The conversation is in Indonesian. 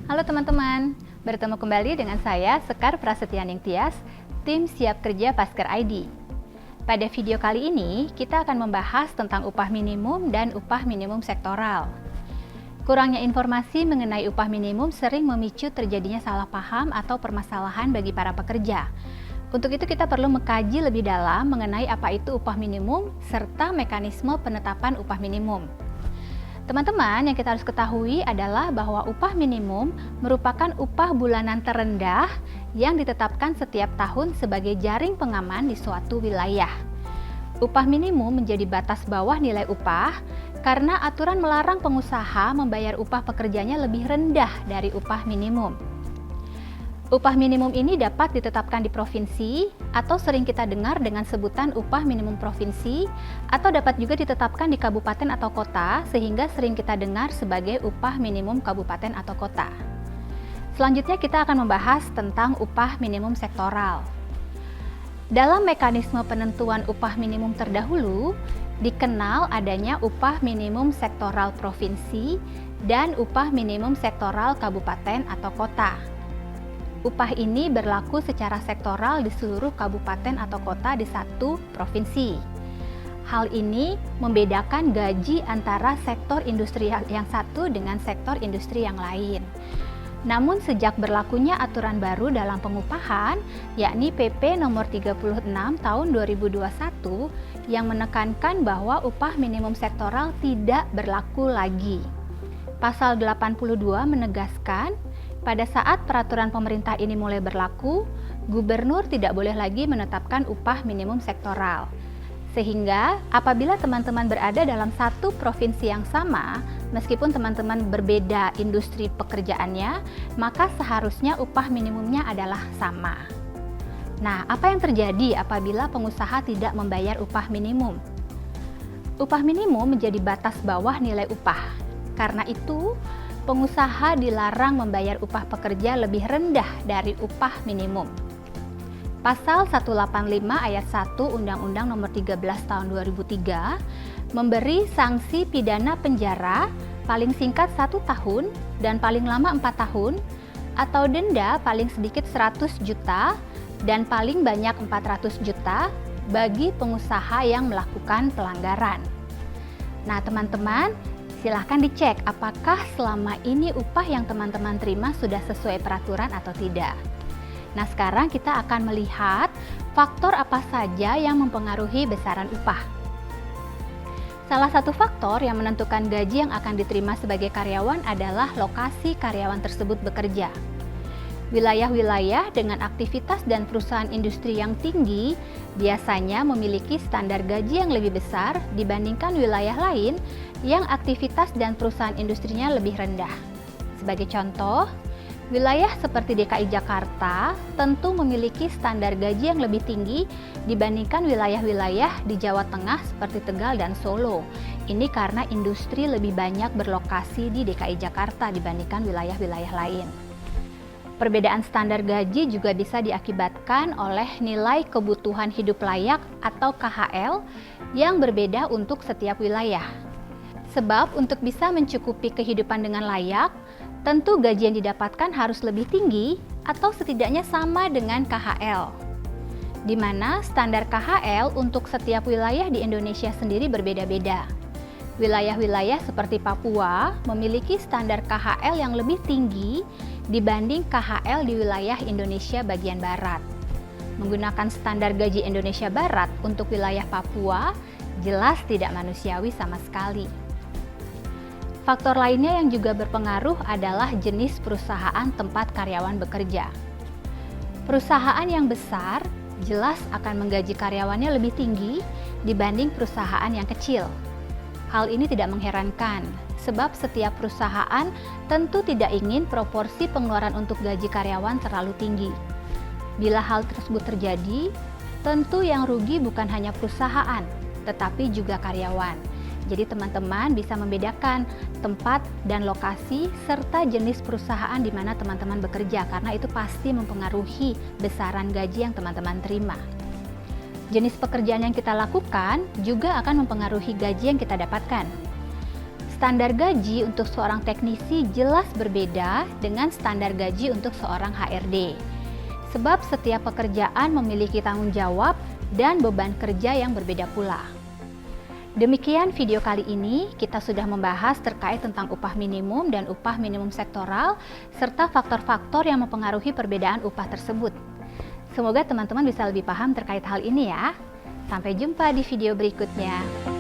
Halo teman-teman, bertemu kembali dengan saya Sekar Prasetyaning Tias, tim Siap Kerja Pasker ID. Pada video kali ini, kita akan membahas tentang upah minimum dan upah minimum sektoral. Kurangnya informasi mengenai upah minimum sering memicu terjadinya salah paham atau permasalahan bagi para pekerja. Untuk itu kita perlu mengkaji lebih dalam mengenai apa itu upah minimum serta mekanisme penetapan upah minimum. Teman-teman, yang kita harus ketahui adalah bahwa upah minimum merupakan upah bulanan terendah yang ditetapkan setiap tahun sebagai jaring pengaman di suatu wilayah. Upah minimum menjadi batas bawah nilai upah karena aturan melarang pengusaha membayar upah pekerjanya lebih rendah dari upah minimum. Upah minimum ini dapat ditetapkan di provinsi atau sering kita dengar dengan sebutan upah minimum provinsi atau dapat juga ditetapkan di kabupaten atau kota sehingga sering kita dengar sebagai upah minimum kabupaten atau kota. Selanjutnya kita akan membahas tentang upah minimum sektoral. Dalam mekanisme penentuan upah minimum terdahulu, dikenal adanya upah minimum sektoral provinsi dan upah minimum sektoral kabupaten atau kota. Upah ini berlaku secara sektoral di seluruh kabupaten atau kota di satu provinsi. Hal ini membedakan gaji antara sektor industri yang satu dengan sektor industri yang lain. Namun sejak berlakunya aturan baru dalam pengupahan, yakni PP nomor 36 tahun 2021 yang menekankan bahwa upah minimum sektoral tidak berlaku lagi. Pasal 82 menegaskan pada saat peraturan pemerintah ini mulai berlaku, gubernur tidak boleh lagi menetapkan upah minimum sektoral. Sehingga apabila teman-teman berada dalam satu provinsi yang sama, meskipun teman-teman berbeda industri pekerjaannya, maka seharusnya upah minimumnya adalah sama. Nah, apa yang terjadi apabila pengusaha tidak membayar upah minimum? Upah minimum menjadi batas bawah nilai upah. Karena itu, pengusaha dilarang membayar upah pekerja lebih rendah dari upah minimum. Pasal 185 ayat 1 Undang-Undang Nomor 13 Tahun 2003 memberi sanksi pidana penjara paling singkat 1 tahun dan paling lama 4 tahun atau denda paling sedikit 100 juta dan paling banyak 400 juta bagi pengusaha yang melakukan pelanggaran. Nah, teman-teman, silahkan dicek apakah selama ini upah yang teman-teman terima sudah sesuai peraturan atau tidak. Nah, sekarang kita akan melihat faktor apa saja yang mempengaruhi besaran upah. Salah satu faktor yang menentukan gaji yang akan diterima sebagai karyawan adalah lokasi karyawan tersebut bekerja. Wilayah-wilayah dengan aktivitas dan perusahaan industri yang tinggi biasanya memiliki standar gaji yang lebih besar dibandingkan wilayah lain yang aktivitas dan perusahaan industrinya lebih rendah. Sebagai contoh, wilayah seperti DKI Jakarta tentu memiliki standar gaji yang lebih tinggi dibandingkan wilayah-wilayah di Jawa Tengah seperti Tegal dan Solo. Ini karena industri lebih banyak berlokasi di DKI Jakarta dibandingkan wilayah-wilayah lain. Perbedaan standar gaji juga bisa diakibatkan oleh nilai kebutuhan hidup layak atau KHL yang berbeda untuk setiap wilayah. Sebab untuk bisa mencukupi kehidupan dengan layak, tentu gaji yang didapatkan harus lebih tinggi atau setidaknya sama dengan KHL. Di mana standar KHL untuk setiap wilayah di Indonesia sendiri berbeda-beda. Wilayah-wilayah seperti Papua memiliki standar KHL yang lebih tinggi dibanding KHL di wilayah Indonesia bagian barat. Menggunakan standar gaji Indonesia Barat untuk wilayah Papua jelas tidak manusiawi sama sekali. Faktor lainnya yang juga berpengaruh adalah jenis perusahaan tempat karyawan bekerja. Perusahaan yang besar jelas akan menggaji karyawannya lebih tinggi dibanding perusahaan yang kecil. Hal ini tidak mengherankan, sebab setiap perusahaan tentu tidak ingin proporsi pengeluaran untuk gaji karyawan terlalu tinggi. Bila hal tersebut terjadi, tentu yang rugi bukan hanya perusahaan, tetapi juga karyawan. Jadi teman-teman bisa membedakan tempat dan lokasi serta jenis perusahaan di mana teman-teman bekerja, karena itu pasti mempengaruhi besaran gaji yang teman-teman terima. Jenis pekerjaan yang kita lakukan juga akan mempengaruhi gaji yang kita dapatkan. Standar gaji untuk seorang teknisi jelas berbeda dengan standar gaji untuk seorang HRD. Sebab setiap pekerjaan memiliki tanggung jawab dan beban kerja yang berbeda pula. Demikian video kali ini, kita sudah membahas terkait tentang upah minimum dan upah minimum sektoral, serta faktor-faktor yang mempengaruhi perbedaan upah tersebut. Semoga teman-teman bisa lebih paham terkait hal ini ya. Sampai jumpa di video berikutnya.